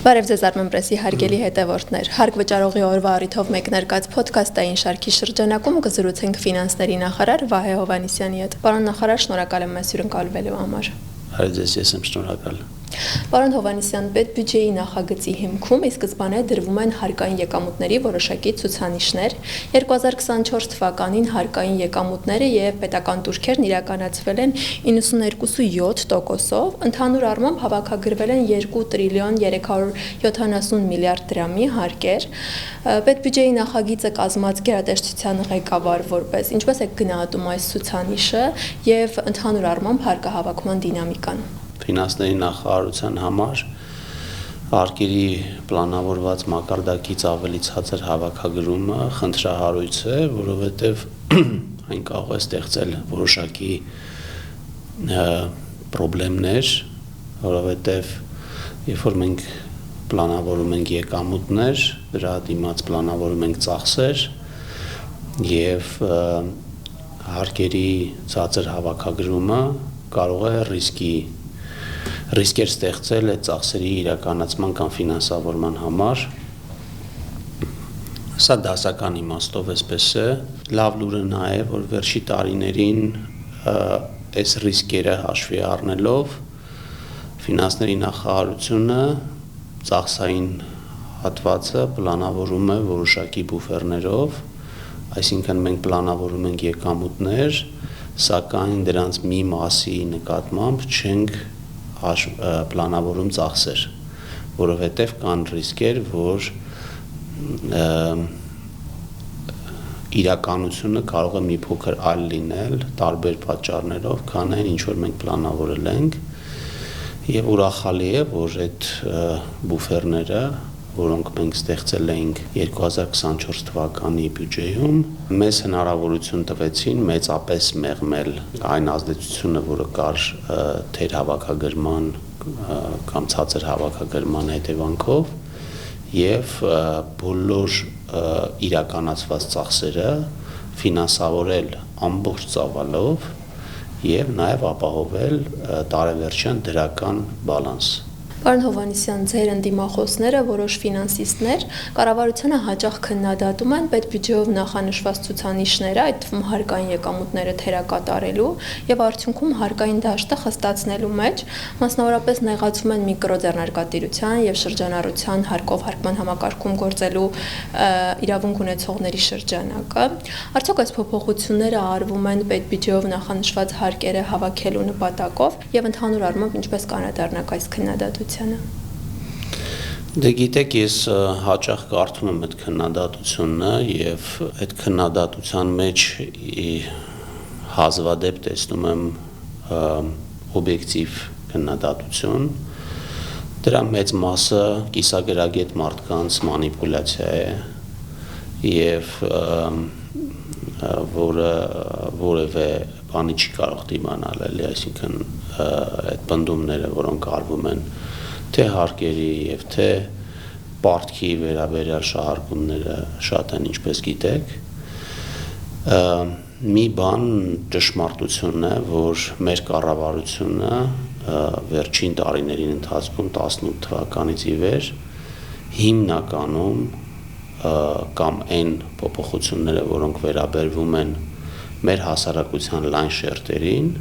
Բարև ձեզ Armen Press-ի հարգելի հետևորդներ։ Հարկ վճարողի օրվա առիթով մեկնարկած ոդքասթային շարքի շրջանակում կզրուցենք ֆինանսների նախարար Վահե Հովհաննիսյանի հետ։ Պարոն նախարար, շնորհակալ եմ մեզ հյուրընկալվելու համար։ Հարկ ձեզ, ես եմ շնորհակալ։ Պարոն Հովհաննիսյան, պետբյուջեի նախագծի հիմքում ի սկզբանե դրվում են հարկային եկամուտների որոշակի ցուցանիշներ։ 2024 թվականին հարկային եկամուտները եւ պետական տուրքերն իրականացվել են 92.7%-ով, ընդհանուր առմամբ հավաքագրվել են 2 տրիլիոն 370 միլիարդ դրամի հարկեր։ Պետբյուջեի նախագիծը կազմած գերատեսչության ղեկավար որպես ինչպես է գնահատում այս ցուցանիշը եւ ընդհանուր առմամբ հարկահավաքման դինամիկան։ Ֆինանսների նախարարության համար հարկերի պլանավորված մակարդակից ավելի ցածր հավաքագրումը խնդրահարույց է, որովհետև այն կարող է ստեղծել որոշակի խնդիրներ, որովհետև երբ որ մենք պլանավորում ենք եկամուտներ, դրա դիմաց պլանավորում ենք ծախսեր եւ հարկերի ցածր հավաքագրումը կարող է ռիսկեր ստեղծել այդ ծախսերի իրականացման կամ ֆինանսավորման համար։ Սա դասական իմաստով էսպես է, լավ լուրը նա է, որ վերջի տարիներին այս ռիսկերը հաշվի առնելով ֆինանսների նախարարությունը ծախսային հատվածը պլանավորում է որոշակի բուֆերներով, այսինքն մենք պլանավորում ենք եկամուտներ, սակայն դրանց մի մասի նկատմամբ չենք պլանավորում ծախսեր, որովհետև կան ռիսկեր, որ իրականությունը կարող է մի փոքր այլ լինել տարբեր պատճառներով, քան այն ինչ որ մենք պլանավորել ենք, եւ ուրախալի է, որ այդ բուֆերները, որոնք մենք ստեղծել էինք 2024 թվականի բյուջեում, մեզ հնարավորություն տվեցին մեծապես մեղմել այն ազդեցությունը, որը կար թերհավաքագրման կամ ցածր հավաքագրման հետևանքով եւ բոլոր իրականացված ծախսերը ֆինանսավորել ամբողջ ծավալով եւ նաեւ ապահովել տարեվերջյան դրական բալանս։ Պարոն Հովհաննիսյան, ձեր ընդդիմախոսները, որոշ ֆինանսիստներ կառավարությանը հաճախ քննադատում են պետբյուջեով նախանշված ցուցանիշները, այդ թվում հարկային եկամուտները թերակատարելու եւ արդյունքում հարկային դաշտը խստացնելու մեջ, մասնավորապես նեղացում են միկրոձեռնարկատիրության եւ շրջանառության հարկով հարկման համակարգում գործելու իրավունք ունեցողների շրջանակը։ Արդյոք այս փոփոխությունները արվում են պետբյուջեով նախանշված հարկերը հավաքելու նպատակով եւ ընդհանուր առմամբ ինչպես կանադառնաք այս քննադատությանը։ Դե գիտեք, ես հաճախ կարդում եմ այդ քննադատությունը եւ այդ քննադատության մեջ հազվադեպ տեսնում եմ օբյեկտիվ քննադատություն։ Դրա մեծ մասը կիսագրագետ մարդկանց մանիպուլյացիա է եւ որը որևէ բանի չի կարող դիմանալ, էլի, այսինքն այդ բնդումները, որոնք արվում են թե հարկերի եւ թե պարտքի վերաբերյալ շահարկումները շատ են, ինչպես գիտեք։ Մի բան ճշմարտությունն է, որ մեր կառավարությունը վերջին տարիների ընթացքում 18 թվականից ի վեր հիմնականում կամ այն փոփոխությունները, որոնք վերաբերվում են մեր հասարակության լայն շերտերին,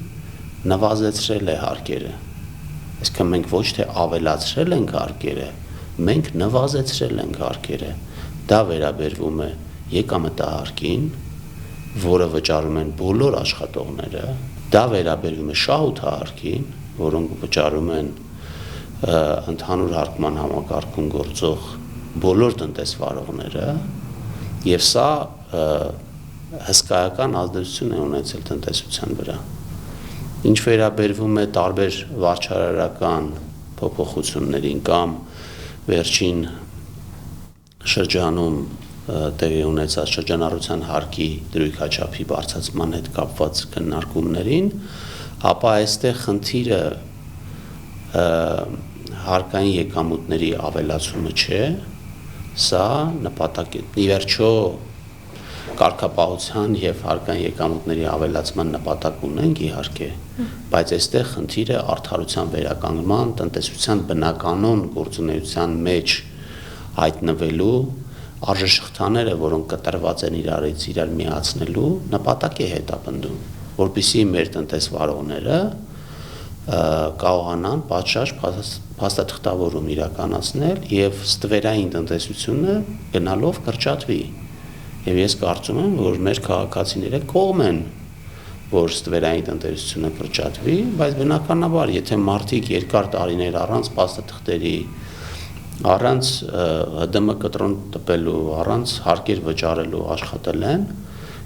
նվազեցրել է հարկերը։ Այսինքն մենք ոչ թե ավելացրել ենք հարկերը, մենք նվազեցրել ենք հարկերը։ Դա վերաբերվում է եկամտահարկին, որը վճարում են բոլոր աշխատողները, դա վերաբերվում է շահութահարկին, որոնք վճարում են ընդհանուր հարկման համակարգում գործող բոլոր տնտեսվարողները, եւ սա հսկայական ազդեցություն է ունեցել տնտեսության վրա։ Ինչ վերաբերվում է տարբեր վարչարարական փոփոխություններին կամ վերջին շրջանում տեղի ունեցած շրջանառության հարկի դրույքաչափի բարձրացման հետ կապված քննարկումներին, ապա այստեղ խնդիրը հարկային եկամուտների ավելացումը չէ, սա նպատակ է։ Ի վերջո կարգապահության եւ հարկային եկամուտների ավելացման նպատակ ունենք իհարկե, բայց այստեղ խնդիրը արդարության վերականգնման, տնտեսության բնականon գործունեության մեջ հայտնվելու արժեշղթաները, որոնք կտրված են իրար միացնելու նպատակ է հետապնդում, որպեսզի մեր տնտեսվարողները կարողանան պատշաճ փաստաթղթավորում իրականացնել եւ ստվերային տնտեսությունը գնալով կրճատվի։ Եվ ես կարծում եմ, որ մեր քաղաքացիները կողմ են, որ ստվերային տնտեսությունը կրճատվի, բայց բնականաբար, եթե մարդիկ երկար տարիներ առանց փաստաթղթերի, առանց ՀԴՄ կտրոն տպելու, առանց հարկեր վճարելու աշխատել են,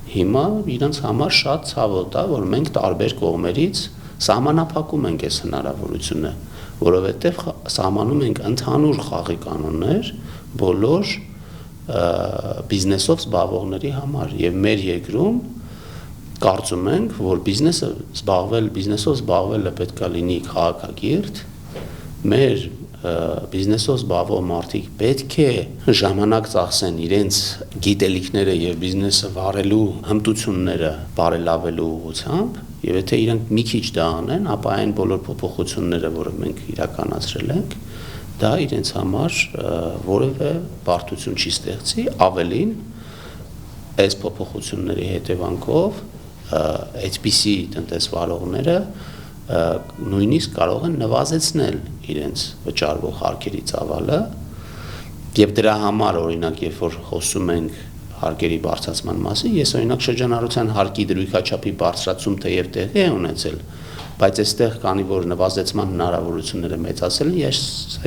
հիմա իրենց համար շատ ցավոտ է, որ մենք տարբեր կողմերից սահմանափակում ենք այս հնարավորությունը, որովհետև սահմանում ենք ընդհանուր խաղի կանոններ բոլոր բիզնեսով զբաղվողների համար եւ մեր երկրում կարծում ենք, որ բիզնեսով զբաղվելը պետք է լինի քաղաքակիրթ, մեր բիզնեսով զբաղվող մարդիկ պետք է ժամանակ ծախսեն իրենց գիտելիքները եւ բիզնեսը վարելու հմտությունները բարելավելու ուղղությամբ եւ եթե իրանք մի քիչ դա անեն, ապա այն բոլոր փոփոխությունները, որը մենք իրականացրել ենք, դա իրենց համար որևէ բարդություն չի ստեղծի, ավելին այս փոփոխությունների հետևանքով այդպիսի տնտեսվարողները նույնիսկ կարող են նվազեցնել իրենց վճարվող հարկերի ծավալը եւ դրա համար օրինակ երբ որ խոսում ենք հարկերի բարձրացման մասին, ես օրինակ շրջանառության հարկի դրույքաչափի բարձրացում թեև տեղի է ունեցել, բայց այստեղ քանի որ նվազեցման հնարավորությունները մեծացել են, ես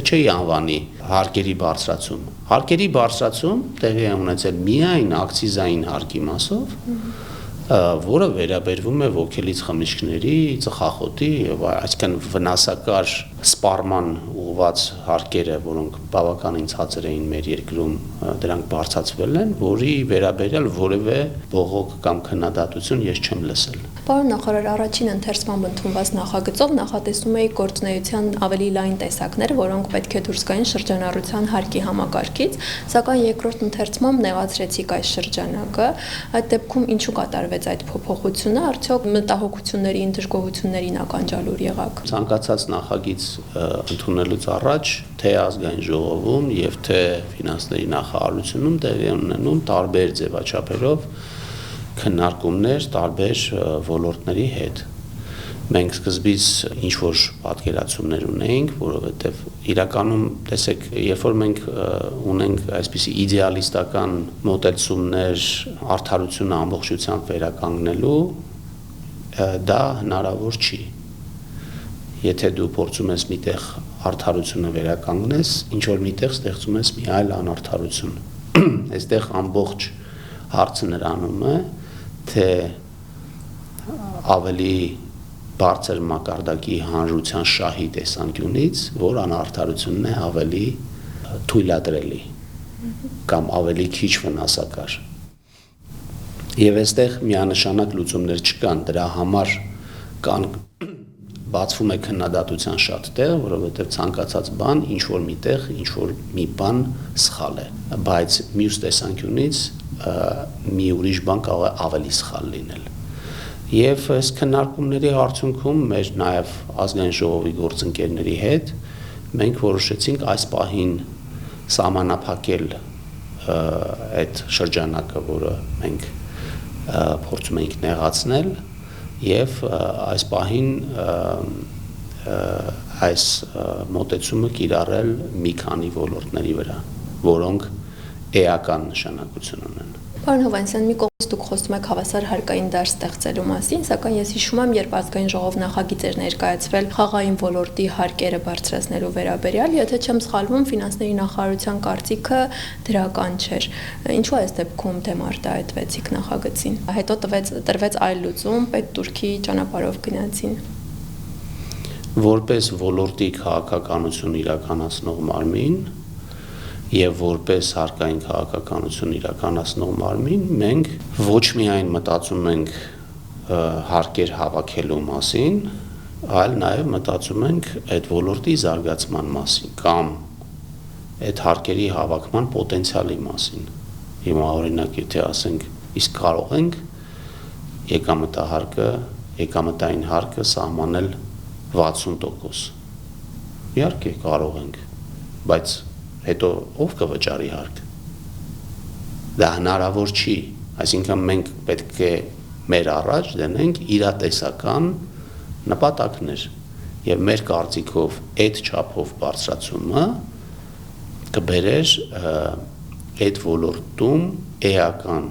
չէի անվանի հարկերի բարձրացում։ Հարկերի բարձրացում տեղի է ունեցել միայն ակցիզային հարկի մասով, որը վերաբերվում է ոգելից խմիչքների, ծխախոտի եւ այսինքն վնասակար սպառման ուղղված հարկերը, որոնք բավականին ցածր էին մեր երկրում, դրանք բարձրացվել են, որի վերաբերյալ որևէ բողոք կամ քննադատություն ես չեմ լսել։ Պարոն նախարար, առաջին ընթերցման ընդունված նախագծով նախատեսում էի գործունեության ավելի լայն տեսակներ, որոնք պետք է դուրս գային շրջանառության հարկի համակարգից, սակայն երկրորդ ընթերցմամբ նեղացրեցիք այս շրջանակը։ Այդ դեպքում ինչու կատարվեց այդ փոփոխությունը, արդյոք մտահոգություններին, դժգոհություններին ականջալուր եղաք։ Ցանկացած նախագիծ ընդունելուց առաջ թե ազգային ժողովում եւ թե ֆինանսների նախարարությունում տեղի ունենում տարբեր ձևաչափերով քննարկումներ տարբեր ոլորտների հետ։ Մենք սկզբից ինչ որ պատկերացումներ ունեինք, որովհետև իրականում տեսեք, երբ որ մենք ունենք այսպիսի իդեալիստական մոտեցումներ արդարությունը ամբողջությամբ վերականգնելու, դա հնարավոր չի։ Եթե դու փորձում ես միտեղ արդարությունը վերականգնես, ինչ որ միտեղ ստեղծում ես մի այլ անարդարություն։ Այստեղ ամբողջ հարցը նրանում է, թե ավելի բարձր մակարդակի հանրության շահի տեսանկյունից, որ անարդարությունն է ավելի թույլատրելի կամ ավելի քիչ վնասակար։ Եվ այստեղ միանշանակ լուծումներ չկան, դրա համար կան բացվում է քննադատության շատ տեղ, որովհետև ցանկացած բան ինչ որ միտեղ, ինչ որ մի բան սխալ է, բայց մյուս տեսանկյունից մի ուրիշ բան կարող է ավելի սխալ լինել։ Եվ այս քննարկումների արդյունքում մեր նաև ազգային ժողովի գործընկերների հետ մենք որոշեցինք այս պահին սահմանափակել այդ շրջանակը, որը մենք փորձում ենք նեղացնել եւ այս պահին այս մոտեցումը կիրառել մի քանի ոլորտների վրա, որոնք էական նշանակություն ունեն։ Պարոն Հովհաննիսյան, մի կողմից դուք խոսում եք հավասար հարկային դաշտ ստեղծելու մասին, սակայն ես հիշում եմ, երբ ազգային ժողով նախագիծ էր ներկայացվել խաղային ոլորտի հարկերը բարձրացնելու վերաբերյալ, եթե չեմ սխալվում, ֆինանսների նախարարության կարծիքը դրական չէր։ Ինչու այս դեպքում դեմ արտահայտվեցիք նախագծին։ Հետո տրվեց այլ լուծում, պետ-թուրքի ճանապարհով գնացին։ Որպես ոլորտի քաղաքականություն իրականացնող մարմին եւ որպես հարկային քաղաքականություն իրականացնող մարմին մենք ոչ միայն մտածում ենք հարկեր հավաքելու մասին, այլ նաեւ մտածում ենք այդ ոլորտի զարգացման մասին կամ այդ հարկերի հավաքման պոտենցիալի մասին։ Հիմա օրինակ եթե ասենք Իսկ կարող ենք եկամտային հարկը սահմանել 60%։ Իհարկե կարող ենք, բայց հետո ով կվճարի հարկ։ Դա հնարավոր չի, այսինքն մենք պետք է մեր առաջ դնենք իրատեսական նպատակներ եւ մեր կարծիքով այդ չափով բարձրացումը կբերեր այդ ոլորտում էական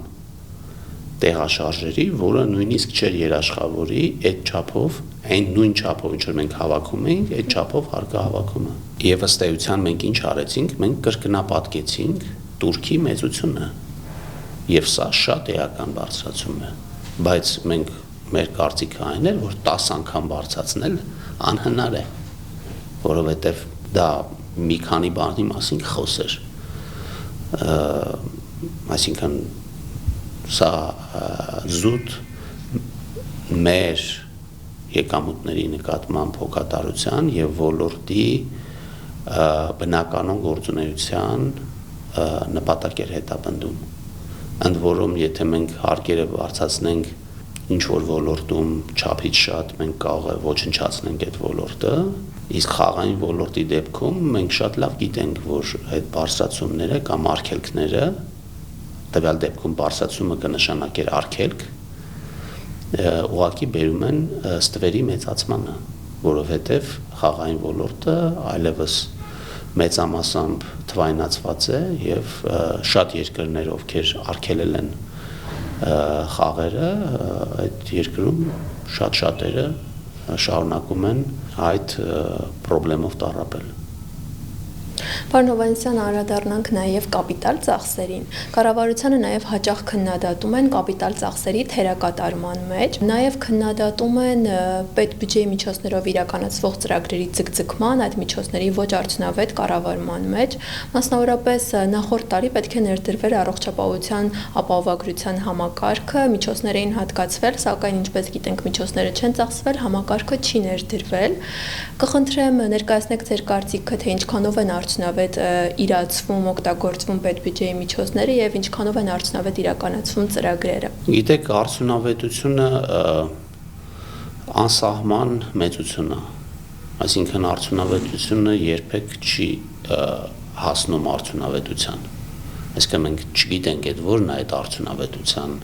տեղաշարժերի, որը նույնիսկ չէր երաշխավորի այդ չափով, այն նույն չափով, ինչ որ մենք հավաքում էինք, այդ չափով հարկահավաքումը։ Եվ ըստ էության մենք ինչ արեցինք, մենք կրկնապատկեցինք Թուրքի մեծությունը։ Եվ սա շատ էական բարձրացում է, բայց մենք մեր կարծիքը այն էր, որ 10 անգամ բարձրացնել անհնար է, որովհետև դա մի քանի բանի մասին խոսեր։ Այսինքն սա զուտ մեր եկամուտների նկատմամբ հոգատարության եւ ոլորտի բնականon գործունեության նպատակ էր հետապնդում։ Ընդ որում, եթե մենք հարկերը բարձրացնենք ինչ որ ոլորտում չափից շատ, մենք կարող է ոչնչացնենք այդ ոլորտը, իսկ խաղային ոլորտի դեպքում մենք շատ լավ գիտենք, որ այդ բարձրացումները կամ արգելքները, տվյալ դեպքում բարձրացումը կնշանակեր արգելք, ուղղակի բերում են ստվերի մեծացմանը, որովհետև խաղային ոլորտը այլևս մեծամասամբ թվայնացված է եւ շատ երկրներ, ովքեր արգելել են խաղերը, այդ երկրում շատերը շարունակում են այդ խնդրով տառապել։ Պարոն Հովհաննիսյան, անդրադառնանք նաև կապիտալ ծախսերին։ Կառավարությանը նաև հաճախ քննադատում են կապիտալ ծախսերի թերակատարման մեջ, նաև քննադատում են պետբյուջեի միջոցներով իրականացվող ծրագրերի ձգձգման, այդ միջոցների ոչ արդյունավետ կառավարման մեջ։ Մասնավորապես նախորդ տարի պետք է ներդրվեր առողջապահության ապահովագրության համակարգը, միջոցներ էին հատկացվել, սակայն ինչպես գիտենք, միջոցները չեն ծախսվել, համակարգը չի ներդրվել։ Կխնդրեմ ներկայացնեք ձեր կարծիքը, թե ինչքանով են արդյունավետ իրացվում, օգտագործվում պետբյուջեի միջոցները եւ ինչքանով են արդյունավետ իրականացվում ծրագրերը։ Գիտեք, արդյունավետությունը անսահման մեծություն է, այսինքն արդյունավետությունը երբեք չի հասնում արդյունավետության։ Այսինքն մենք չգիտենք այդ որն է այդ արդյունավետության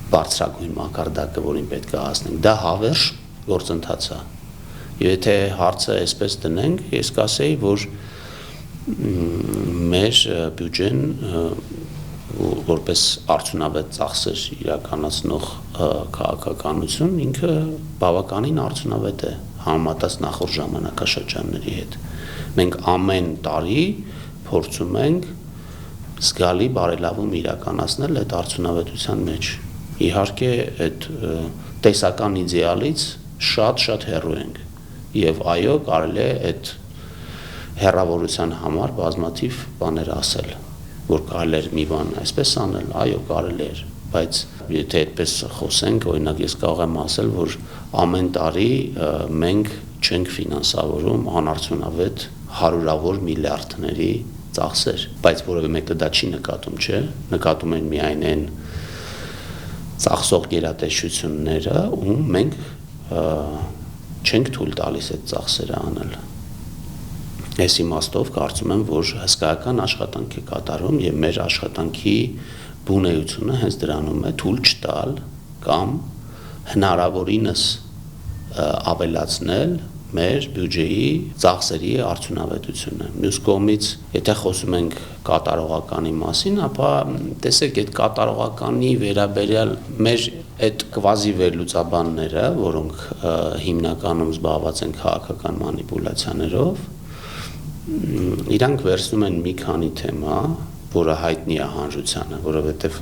բարձրագույն մակարդակը, որին պետք է հասնենք։ Դա հավերժ գործընթաց է։ Եվ եթե հարցը այսպես դնենք, ես կասեի, որ մեր բյուջեն որպես արդյունավետ ծախսեր իրականացնող քաղաքականություն ինքը բավականին արդյունավետ է համեմատած նախորդ ժամանակաշրջանների հետ։ Մենք ամեն տարի փորձում ենք զգալի բարելավում իրականացնել այդ արդյունավետության մեջ։ Իհարկե, այդ տեսական իդեալից շատ հեռու ենք։ Եվ այո, կարելի է այդ հեռավորության համար բազմաթիվ բաներ ասել, որ կարելի էր մի բան այսպես անել, այո, կարելի էր, բայց եթե այդպես խոսենք, օրինակ ես կարող եմ ասել, որ ամեն տարի մենք չենք ֆինանսավորում անարդյունավետ հարյուրավոր միլիարդների ծախսեր, բայց որևէ մեկը դա չի նկատում, չէ՞, նկատում են միայն այն ծախսող գերատեսչությունները, ու մենք չենք թույլ տալիս այդ ծախսերը անել։ Այս իմաստով կարծում եմ, որ հսկայական աշխատանք է կատարում եւ մեր աշխատանքի բունեությունը հենց դրանում է թույլ չտալ կամ հնարավորինս ավելացնել մեր բյուջեի ծախսերի արդյունավետությունը։ Մյուս կողմից, եթե խոսում ենք կատարողականի մասին, ապա տեսեք, այդ կատարողականի վերաբերյալ մեր այդ կվազի վերլուծաբանները, որոնք հիմնականում զբաղված են քաղաքական մանիպուլյացիաներով, իրանք վերցնում են մի քանի թեմա, որը հայտնի է հանրությանը, որովհետև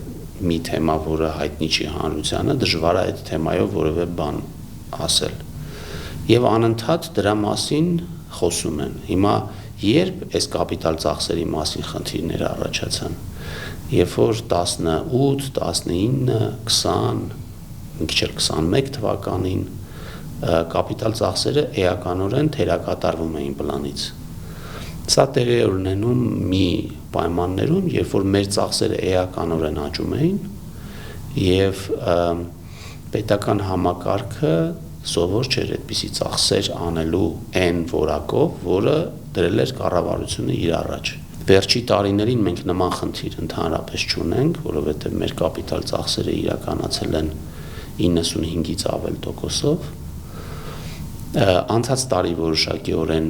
մի թեմա, որը հայտնի չի հանրությանը, դժվար է այդ թեմայով որևէ բան ասել։ Եվ անընդհատ դրա մասին խոսում են։ Հիմա երբ այս կապիտալ ծախսերի մասին խնդիրները առաջացան, երբ որ 18, 19, 20, մի քիչ 21 թվականին կապիտալ ծախսերը էականորեն թերակատարվում էին պլանից։ Սա տեղի էր ունենում մի պայմաններում, երբ որ մեր ծախսերը էականորեն աճում էին, եւ պետական համակարգը սովոր չէր այդպիսի ծախսեր անելու այն որակով, որը դրել էր կառավարությունը իր առաջ։ Վերջի տարիներին մենք նման խնդիր ընդհանրապես չունենք, որովհետեւ մեր կապիտալ ծախսերը իրականացել են 95-ից ավել տոկոսով։ Անցած տարի որոշակիորեն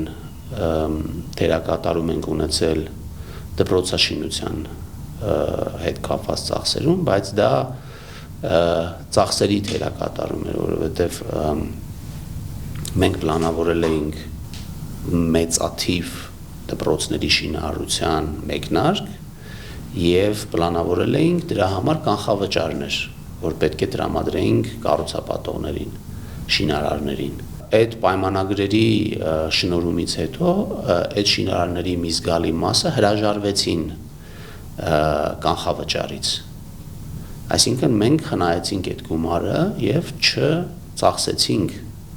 դերակատարում ենք ունեցել դպրոցաշինության հետ կապված ծախսերում, բայց դա ծախսերի դերակատարում էր, որովհետև մենք պլանավորել էինք մեծաթիվ դպրոցների շինարարության մեկնարկ եւ պլանավորել էինք դրա համար կանխավճարներ, որ պետք է տրամադրեինք կառուցապատողներին, շինարարներին։ Այդ պայմանագրերի շնորհումից հետո այդ շինարարների մի զգալի մասը հրաժարվեցին կանխավճարից։ Այսինքն մենք խնայեցինք այդ գումարը եւ չծախսեցինք,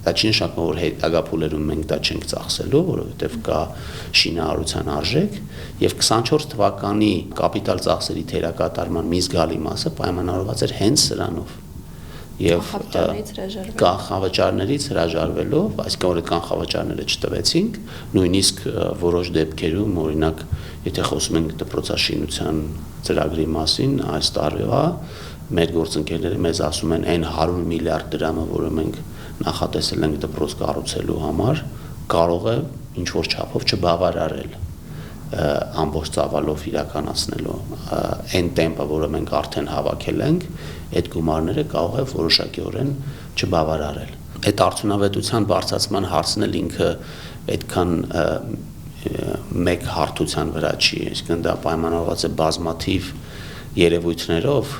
դա չի նշանակում, որ հետագա փուլերում մենք դա չենք ծախսելու, որովհետեւ կա շինարարության արժեք եւ 24 թվականի կապիտալ ծախսերի թերակատարման մի զգալի մասը պայմանավորված էր հենց սրանով։ Եվ կանխավճարներից հրաժարվելով, այսինքն որ այդ կանխավճարները չտվեցինք, նույնիսկ որոշ դեպքերում, օրինակ, եթե խոսում ենք դպրոցաշինության ծրագրի մասին, այս տարվա մեր գործընկերները մեզ ասում են այն 100 միլիարդ դրամը, որը մենք նախատեսել ենք դպրոց կառուցելու համար, կարող է ինչ որ չափով չբավարարել ամբողջ ծավալով իրականացնելու այն տեմպը, որը մենք արդեն հավաքել ենք, այդ գումարները կարող է որոշակիորեն չբավարարել։ Այդ արդյունավետության բարձրացման հարցն էլ ինքը այդքան մեկ հարթության վրա չի, այսինքն դա պայմանավորված է բազմաթիվ երևույթներով,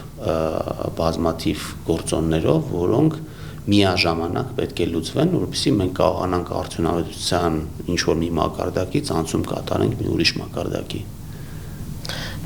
բազմաթիվ գործոններով, որոնք միաժամանակ պետք է լուծվեն, որովհետեւ մենք կարողանանք արդյունավետության ինչ-որ մի մակարդակից անցում կատարենք մի ուրիշ մակարդակի։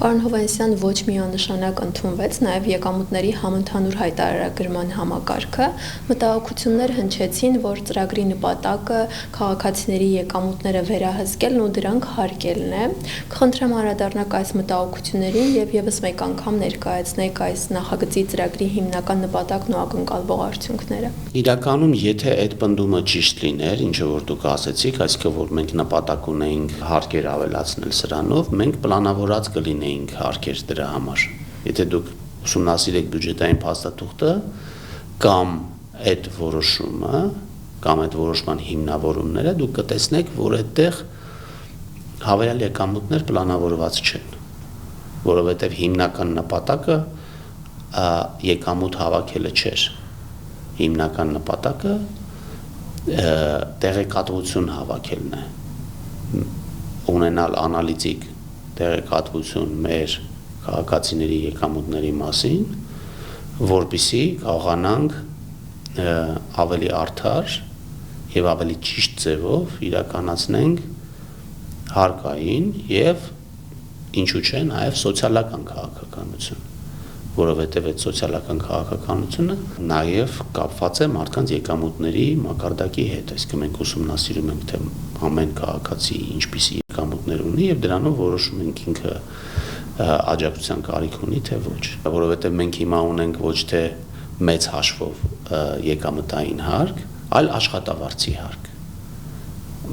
Պարոն Հովհաննիսյան, ոչ միանշանակ ընդունվեց նաև եկամուտների համընդհանուր հայտարարագրման համակարգը, մտահոգություններ հնչեցին, որ ծրագրի նպատակը քաղաքացիների եկամուտները վերահսկելն ու դրանք հարկելն է։ Կխնդրեմ անդրադառնաք այս մտահոգություններին եւ եւս մեկ անգամ ներկայացնեք այս նախագծի ծրագրի հիմնական նպատակն ու ակնկալվող արդյունքները։ Իրականում, եթե այդ պնդումը ճիշտ լիներ, ինչը որ դուք ասեցիք, այսինքն որ մենք նպատակ ունեինք հարկեր ավելացնել սրանով, մենք պլանավորած կլինեինք հարկեր դրա համար։ Եթե դուք ուսումնասիրեք բյուջետային փաստաթուղթը կամ այդ որոշումը, կամ այդ որոշման հիմնավորումները, դուք կտեսնեք, որ այդտեղ հավելյալ եկամուտներ պլանավորված չեն, որովհետև հիմնական նպատակը եկամուտ հավաքելը չէր։ Հիմնական նպատակը տեղեկատվություն հավաքելն է, ունենալ անալիտիկ տեղեկատվություն մեր քաղաքացիների եկամուտների մասին, որպեսզի կարողանանք ավելի արդար եւ ավելի ճիշտ ձևով իրականացնենք հարկային եւ ինչու՞ չէ նաեւ սոցիալական քաղաքականություն, որովհետև այդ սոցիալական քաղաքականությունը նաև կապված է մարդկանց եկամուտների մակարդակի հետ, այսինքն մենք ուսումնասիրում ենք, թե ամեն քաղաքացի ինչպիսի եկամուտներ ունի եւ դրանով որոշում ենք ինքը աջակցության կարիք ունի, թե ոչ, որովհետև մենք հիմա ունենք ոչ թե մեծ հաշվով եկամտային հարկ, այլ աշխատավարձի հարկ։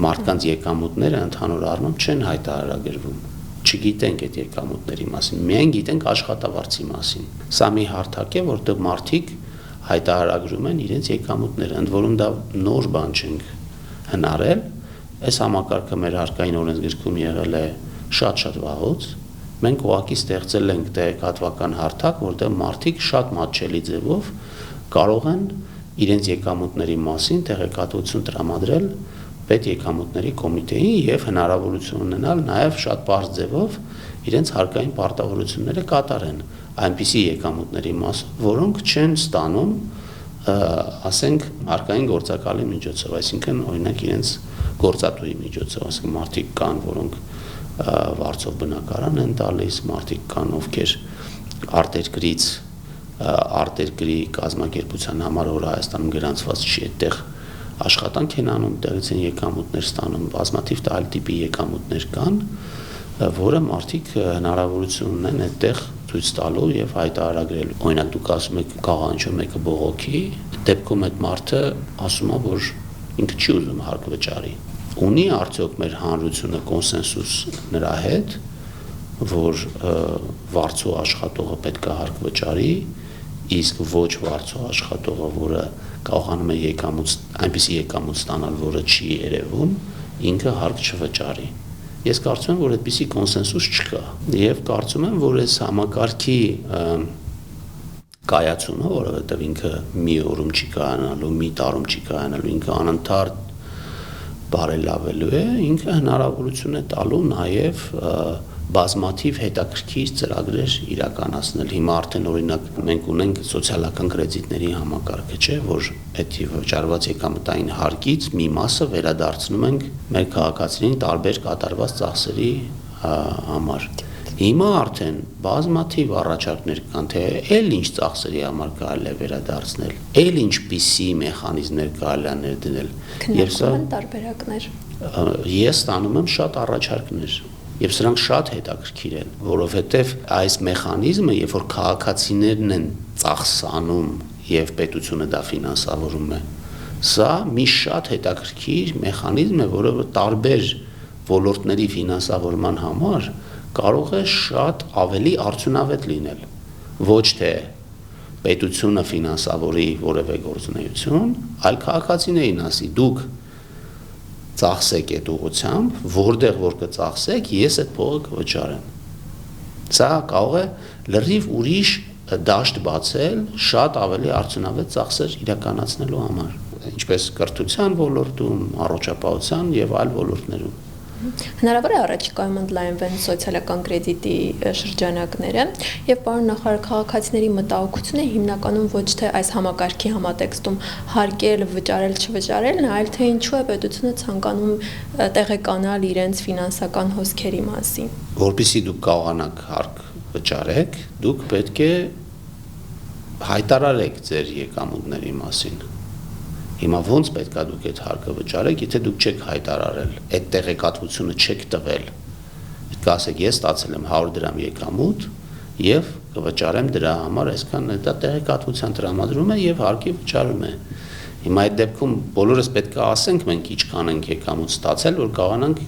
Մարդկանց եկամուտները ընդհանուր առմամբ չեն հայտարարագրվում, չգիտենք այդ եկամուտների մասին, միայն գիտենք աշխատավարձի մասին։ Սա մի հարթակ է, որտեղ մարդիկ հայտարարագրում են իրենց եկամուտները, ընդ որում դա նոր բան չենք հնարել, այս համակարգը մեր հարկային օրենսգրքում եղել է շատ վաղուց, մենք ուղղակի ստեղծել ենք տեղեկատվական հարթակ, որտեղ մարդիկ շատ մատչելի ձևով կարող են իրենց եկամուտների մասին տեղեկատվություն տրամադրել պետեկամուտների կոմիտեին եւ հնարավորություն ունենալ նաեւ շատ բարձ ձևով իրենց հարկային պարտավորությունները կատարեն այնպիսի եկամուտների մաս, որոնք չեն ստանում, ասենք, հարկային գործակալի միջոցով, այսինքն օրինակ իրենց գործատուի միջոցով, ասենք մարդիկ կան, որոնք վարձով բնակարան են տալիս, մարդիկ կան, ովքեր արտերկրի կազմակերպության համար, որ Հայաստանում գրանցված չի, այդտեղ աշխատանք են անում, տեղից են եկամուտներ ստանում, բազմաթիվ այլ տիպի եկամուտներ կան, որը մարդիկ հնարավորություն ունեն այդտեղ ցույց տալու եւ հայտարարագրելու։ Օրինակ դուք ասում եք կաղա ինչ-որ մեկը բողոքի, դեպքում այդ մարդը ասում է, որ ինքը չի ուզում հարկ վճարի։ Ունի արդյոք մեր հանրությունը կոնսենսուս նրա հետ, որ վարձու աշխատողը պետք է հարկ վճարի, իսկ ոչ վարձու աշխատողը, որը կարողանում է այնպիսի եկամուտ ստանալ, որը չի երևում, ինքը հարկ չվճարի։ Ես կարծում եմ, որ այդպիսի կոնսենսուս չկա, եւ կարծում եմ, որ այս համակարգի կայացումը, որովհետեւ ինքը մի օրում չի կայանալու, մի տարում չի կայանալու, ինքը անընդհատ բարելավելու է, ինքը հնարավորություն է տալու նաեւ բազմաթիվ հետաքրքիր ծրագրեր իրականացնել։ Հիմա արդեն օրինակ մենք ունենք սոցիալական կրեդիտների համակարգը, չէ, որ այդ վճարված եկամտային հարկից մի մասը վերադարձնում ենք մեր քաղաքացիներին տարբեր կատարված ծախսերի համար։ Հիմա արդեն բազմաթիվ առաջարկներ կան, թե այլ ինչ ծախսերի համար կարելի է վերադարձնել, այլ ինչպիսի մեխանիզմներ կարելի է ներդնել։ Եւ սա տարբերակներ։ Ես ստանում եմ շատ առաջարկներ, եւ սրանք շատ հետաքրքիր են, որովհետեւ այս մեխանիզմը, երբ որ քաղաքացիներն են ծախսանում եւ պետությունը դա ֆինանսավորում է, սա մի շատ հետաքրքիր մեխանիզմ է, որը տարբեր ոլորտների ֆինանսավորման համար կարող է շատ ավելի արդյունավետ լինել, ոչ թե պետությունը ֆինանսավորի որևէ գործունեություն, այլ քաղաքացիներին ասի դուք ծախսեք այդ ուղղությամբ, որտեղ որ կծախսեք, ես այդ փողը կվճարեմ։ Սա կարող է լրիվ ուրիշ դաշտ բացել շատ ավելի արդյունավետ ծախսեր իրականացնելու համար, ինչպես կրթության ոլորտում, առողջապահության եւ այլ ոլորտներում։ Հնարավոր է առաջիկայում ընդլայնվեն սոցիալական կրեդիտի շրջանակները եւ պարոն նախարար, քաղաքացիների մտահոգությունը հիմնականում ոչ թե այս համակարգի համատեքստում հարկել, վճարել, չվճարելն, այլ թե ինչու է պետությունը ցանկանում տեղեկանալ իրենց ֆինանսական հոսքերի մասին։ Որպեսզի դուք կարողանաք հարկ վճարեք, դուք պետք է հայտարարեք ձեր եկամուտների մասին։ Հիմա ոնց պետք է դուք այդ հարկը վճարեք, եթե դուք չեք հայտարարել, այդ տեղեկատվությունը չեք տվել։ Կասեք, ես ստացել եմ 100 դրամ եկամուտ եւ կվճարեմ դրա համար այսքան, դա տեղեկատվության տրամադրում է եւ հարկի վճարում է։ Հիմա այդ դեպքում բոլորս պետք է ասենք մենք ինչքան ենք եկամուտ ստացել, որ կարողանանք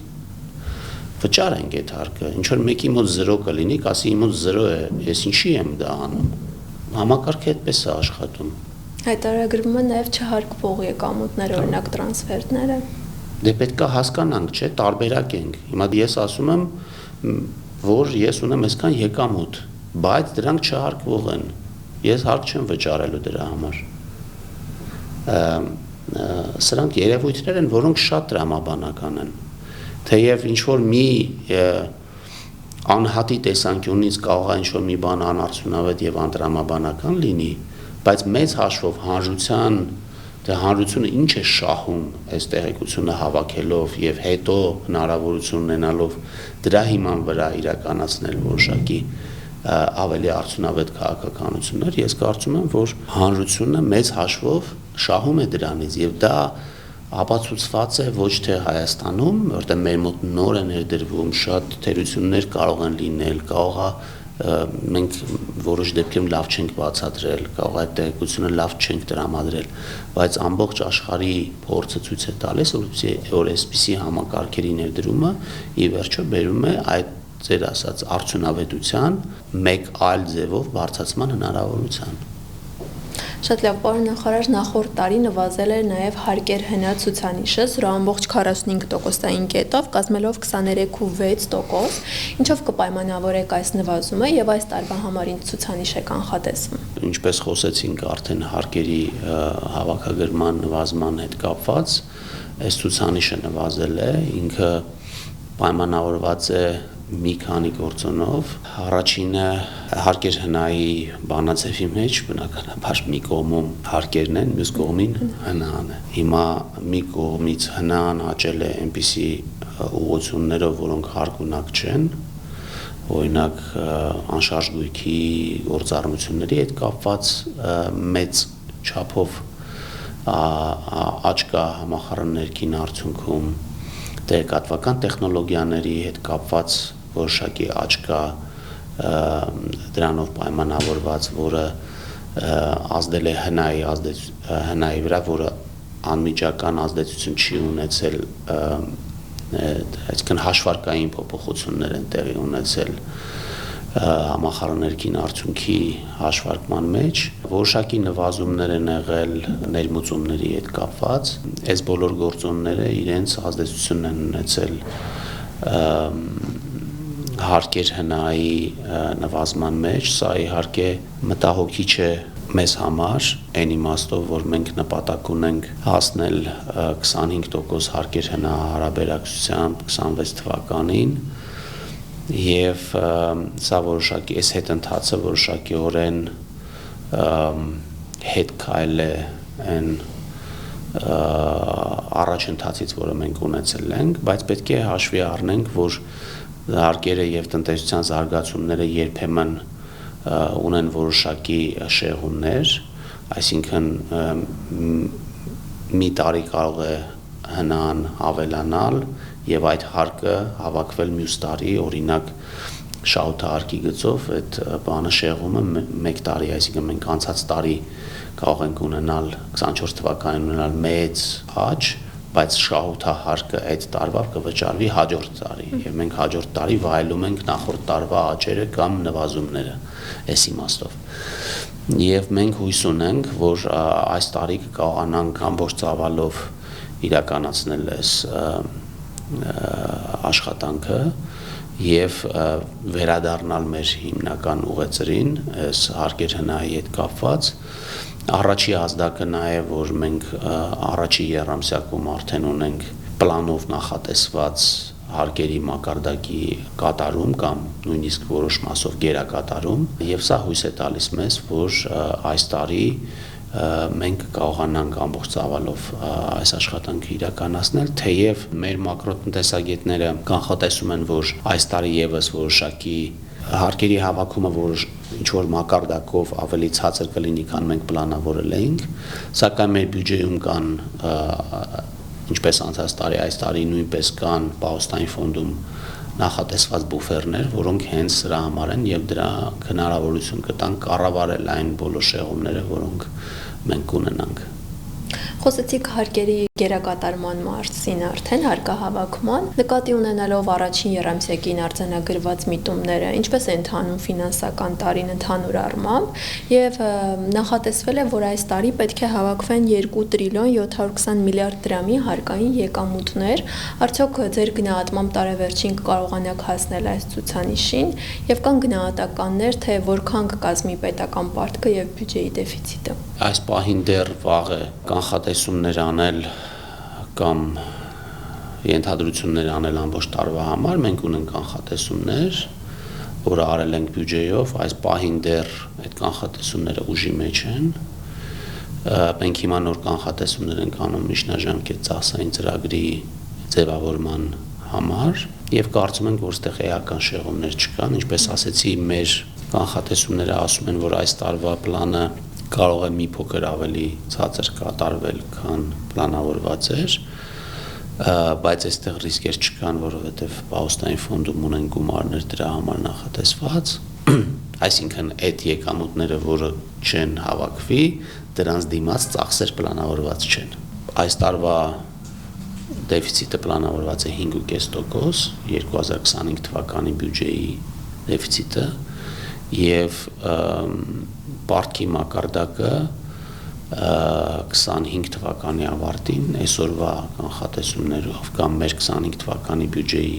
վճարենք այդ հարկը։ Ինչ որ մեկի մոտ 0 կլինի, կասի իմ մոտ 0 է, ես ինչի եմ դա անում։ Համակարգը այդպես է աշխատում։ Հայտարարագրվում է նաև չհարկվող եկամուտներ, օրինակ տրանսֆերտները։ Դե պետք է հասկանանք, չէ, տարբերակ ենք։ Հիմա ես ասում եմ, որ ես ունեմ այսքան եկամուտ, բայց դրանք չհարկվող են։ Ես հարկ չեմ վճարելու դրա համար։ Սրանք երևույթներ են, որոնք շատ տրամաբանական են։ Թեև ինչ որ մի անհատի տեսանկյունից կարող է ինչ որ մի բան անարդյունավետ եւ անտրամաբանական լինի, բայց մեծ հաշվով հանրությունը ինչ է շահում այս տեղեկությունը հավաքելով եւ հետո հնարավորություն ունենալով դրա հիման վրա իրականացնել որոշակի ավելի արդյունավետ քաղաքականություններ, ես կարծում եմ, որ հանրությունը մեծ հաշվով շահում է դրանից եւ դա ապացուցված է ոչ թե Հայաստանում, որտեղ մեր մոտ նոր է ներդրվում, շատ թերություններ կարող են լինել, կարող է մենք որոշ դեպքերում լավ չենք բացատրել, կարող է այդ տեղեկությունը լավ չենք տրամադրել, բայց ամբողջ աշխարհի փորձը ցույց է տալիս, որ այսպիսի համակարգերի ներդրումը ի վերջո բերում է այդ ձեր ասած արդյունավետության մեկ այլ ձևով բարձրացման հնարավորության։ Շատ լավ, պարոն նախարար, նախորդ տարի նվազել էր նաև հարկեր հնա ցուցանիշը 0.45%-ային կետով, կազմելով 23.6%, ինչով կպայմանավորեք այս նվազումը եւ այս տարվա համար ինչ ցուցանիշ է կանխատեսվում։ Ինչպես խոսեցինք արդեն հարկերի հավաքագրման նվազման հետ կապված, այս ցուցանիշը նվազել է, ինքը պայմանավորված է մի քանի գործոնով։ Առաջինը հարկեր հնայի բանաձևի մեջ բնականաբար մի կողմում հարկերն են, մյուս կողմին հնան է։ Հիմա մի կողմից հնան աճել է այնպիսի ուղղություններով, որոնք հարկունակ չեն, օրինակ անշարժ գույքի գործառնությունների հետ կապված մեծ չափով աճ կա համախառն ներքին արդյունքում, տեղեկատվական տեխնոլոգիաների հետ կապված որոշակի աճ կա, դրանով պայմանավորված, որը ազդել է հնայի վրա, որը անմիջական ազդեցություն չի ունեցել, այսինքն հաշվարկային փոփոխություններ են տեղի ունեցել համախառններգին արդյունքի հաշվարկման մեջ, որոշակի նվազումներ են եղել ներմուծումների հետ կապված, այս բոլոր գործոնները իրենց ազդեցությունն են ունեցել հարկեր հնայի նվազման մեջ, սա իհարկե մտահոգիչ է մեզ համար, այն իմաստով, որ մենք նպատակ ունենք հասնել 25% հարկեր հնա հարաբերակցությամբ 26 թվականին, եւ սա որոշակի այս հետընթացը որոշակիորեն հետ քայլ է այն առաջընթացից, որը մենք ունեցել ենք, բայց պետք է հաշվի առնենք, որ հարկերը եւ տնտեսության զարգացումները երբեմն ունեն որոշակի շեղումներ, այսինքն մի տարի կարող է հնան ավելանալ եւ այդ հարկը հավաքվել մյուս տարի, օրինակ շահութահարկի գծով այդ բանը շեղումը 1 տարի, այսինքն մենք անցած տարի կարող ենք ունենալ 24 թվականին ունենալ մեծ աճ, բայց շահութահարկը այդ տարվա կվճարվի հաջորդ տարի եւ մենք հաջորդ տարի վայելում ենք նախորդ տարվա աճերը կամ նվազումները այս իմաստով։ Եվ մենք հույս ունենք, որ այս տարի կկարողանանք ամբողջ ծավալով իրականացնել այս աշխատանքը եւ վերադառնալ մեր հիմնական ուղեծրին, այս հարկեր հնայի հետ կապված։ Առաջի ազդակը նա է, որ մենք առաջի եռամսյակում արդեն ունենք պլանով նախատեսված հարկերի մակարդակի կատարում կամ նույնիսկ որոշ մասով գերակատարում, եւ սա հույս է տալիս մեզ, որ այս տարի մենք կարողանանք ամբողջ ծավալով այս աշխատանքը իրականացնել, թեև մեր մակրոտնտեսագետները կանխատեսում են, որ այս տարի եւս որոշակի հարկերի հավաքումը ինչ-որ մակարդակով ավելի ցածր կլինի, քան մենք պլանավորել էինք, սակայն մեր բյուջեում կան, ինչպես անցած տարի, այս տարի նույնպես կան պահոստային ֆոնդում նախատեսված բուֆերներ, որոնք հենց սրա համար են եւ դրա հնարավորություն կտան կառավարել այն բոլոր շեղումները, որոնք մենք ունենանք։ Խոսեցիք հարկերի գերակատարման մասին արդեն հարկահավաքման, նկատի ունենալով առաջին եռամսյակին արձանագրված միտումները, ինչպես է ընթանում ֆինանսական տարին ընդհանուր առմամբ, եւ նախատեսվել է, որ այս տարի պետք է հավաքվեն 2 տրիլիոն 720 միլիարդ դրամի հարկային եկամուտներ, արդյոք ձեր գնահատմամբ տարեվերջին կկարողանաք հասնել այս ցուցանիշին եւ կան գնահատականներ, թե որքան կկազմի պետական պարտքը եւ բյուջեի դեֆիցիտը։ Այս պահին դեռ վաղ է կանխատեսումներ անել կամ ենթադրություններ անել ամբողջ տարվա համար, մենք ունենք կանխատեսումներ, որը արել ենք բյուջեով, այս պահին դեռ այդ կանխատեսումները ուժի մեջ են, մենք հիմա նոր կանխատեսումներ ենք անում միջնաժամկետ ծախսային ծրագրի ձևավորման համար եւ կարծում ենք, որ այստեղ էական շեղումներ չկան, ինչպես ասեցի, մեր կանխատեսումները ասում են, որ այս տարվա պլանը կարող է մի փոքր ավելի ցածր կատարվել, քան պլանավորված էր, բայց այստեղ ռիսկեր չկան, որովհետև պահոստային ֆոնդում ունեն գումարներ դրա համար նախատեսված, այսինքն այդ եկամուտները, որը չեն հավաքվի, դրանց դիմաց ծախսեր պլանավորված չեն։ Այս տարվա դեֆիցիտը պլանավորված է 5.5%, 2025 թվականի բյուջեի դեֆիցիտը եւ պարտքի մակարդակը 25 թվականի ավարտին այսօրվա կանխատեսումներով կամ մեր 25 թվականի բյուջեի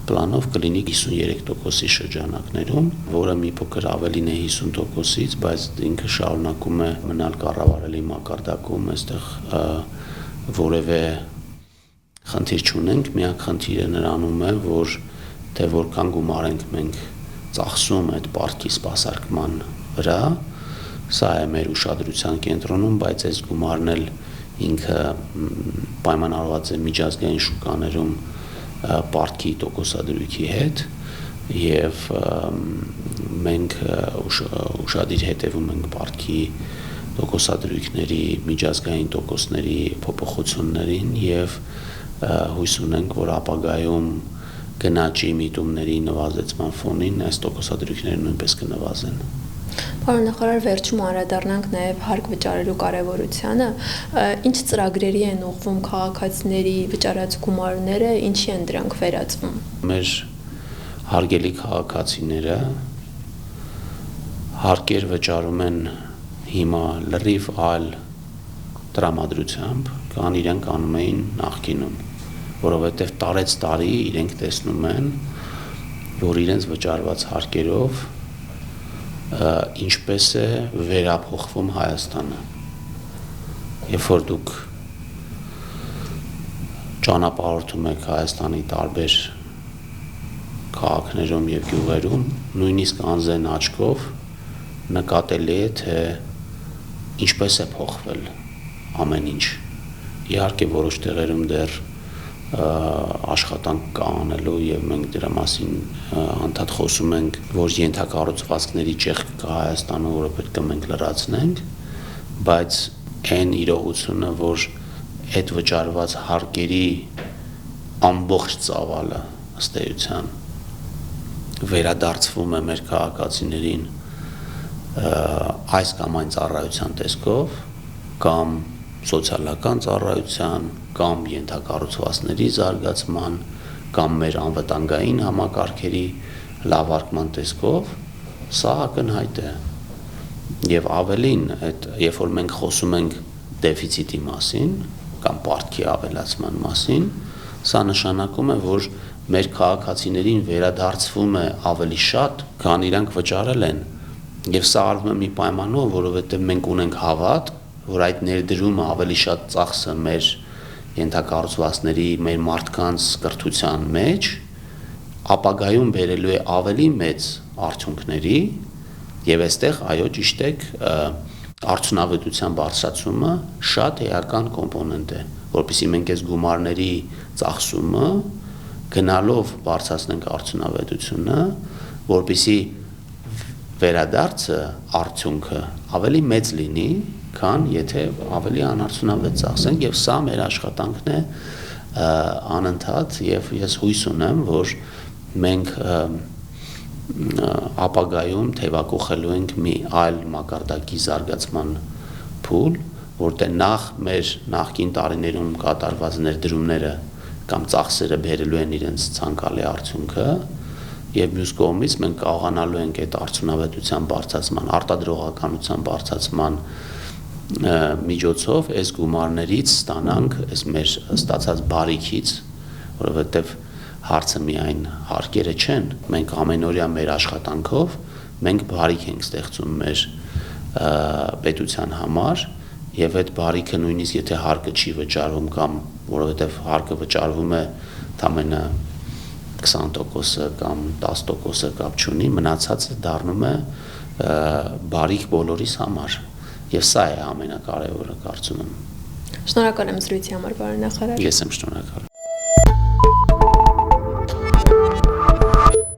պլանով կլինի 53%-ի շրջանակներում, որը մի փոքր ավելին է 50%-ից, բայց ինքը շարունակում է մնալ կառավարելի մակարդակում, այստեղ որևէ խնդիր չունենք, միակ խնդիրը նրանում է, որ թե որքան գումար ենք մենք ծախսում այդ պարտքի սպասարկման վրա, սա է մեր ուշադրության կենտրոնում, բայց այս գումարն էլ ինքը պայմանավորված է միջազգային շուկաներում պարտքի տոկոսադրույքի հետ եւ մենք ուշադիր հետևում ենք պարտքի տոկոսադրույքների միջազգային տոկոսների փոփոխություններին եւ հույս ունենք, որ ապագայում գնաճի միտումների նվազեցման ֆոնին այս տոկոսադրույքները նույնպես կնվազեն։ Պարոն նախարար, վերջում անդրադառնանք նաև հարկ վճարելու կարևորությանը, ինչ ծրագրերի են ուղղվում քաղաքացիների վճարած գումարները, ինչի են դրանք վերածվում։ Մեր հարգելի քաղաքացիները հարկեր վճարում են հիմա լրիվ այլ տրամադրությամբ, քան իրենք անում էին նախկինում, որովհետև տարեց տարի իրենք տեսնում են, որ իրենց վճարված հարկերով ինչպես է վերափոխվում Հայաստանը։ Երբ որ դուք ճանապարհորդում եք Հայաստանի տարբեր քաղաքներում եւ գյուղերում, նույնիսկ անզեն աչքով նկատելի է, թե ինչպես է փոխվել ամեն ինչ։ Իհարկե որոշ տեղերում դեռ աշխատանք կա անելու եւ մենք դրա մասին անդադ խոսում ենք, որ ենթակառուցվածքների ճեղք կա Հայաստանում, որը պետք է մենք լրացնենք, բայց այն իրողությունը, որ այդ վճարված հարկերի ամբողջ ծավալը ըստ էության վերադարձվում է մեր քաղաքացիներին այս կամ այն ծառայության տեսքով կամ սոցիալական ծառայության կամ ենթակառուցվածքների զարգացման կամ մեր անվտանգային համակարգերի լավարկման տեսքով, սա ակնհայտ է։ Եվ ավելին, երբ որ մենք խոսում ենք դեֆիցիտի մասին կամ պարտքի ավելացման մասին, սա նշանակում է, որ մեր քաղաքացիներին վերադարձվում է ավելի շատ, քան իրանք վճարել են։ Եվ սա արվում է մի պայմանով, որովհետև մենք ունենք հավատ, որ այդ ներդրումը ավելի շատ ծախսը մեր ենթակառուցվածքների, մեր մարդկանց կրթության մեջ ապագայում բերելու է ավելի մեծ արդյունքների եւ այստեղ այո ճիշտ եք արդյունավետության բարձրացումը շատ էական կոմպոնենտ է, որովհետեւ մենք այս գումարների ծախսումը գնալով բարձրացնենք արդյունավետությունը, որովհետեւ վերադարձը արդյունքը ավելի մեծ լինի, քան եթե ավելի անարդյունավետ ծախսենք եւ սա մեր աշխատանքն է անընդհատ եւ ես հույս ունեմ, որ մենք ապագայում թեվակողելու ենք մի այլ մակարդակի զարգացման փուլ, որտեղ նախ մեր նախկին տարիներում կատարված ներդրումները կամ ծախսերը բերելու են իրենց ցանկալի արդյունքը եւ մյուս կողմից մենք կարողանալու ենք այդ արդյունավետության բարձրացման, արտադրողականության բարձրացման միջոցով այս գումարներից ստանանք այս մեր ստացած բարիքից, որովհետև հարցը միայն հարկերը չեն, մենք ամենօրյա մեր աշխատանքով մենք բարիք ենք ստեղծում մեր պետության համար եւ այդ բարիքը նույնիսկ եթե հարկը չի վճարվում կամ որովհետև հարկը վճարվում է ընդամենը 20% կամ 10% կապ չունի, մնացածը դառնում է բարիք բոլորիս համար եւ սա է ամենակարևորը կարծում եմ։ Շնորհակալ եմ զրույցի համար, պարոն նախարար։ Ես եմ շնորհակալ։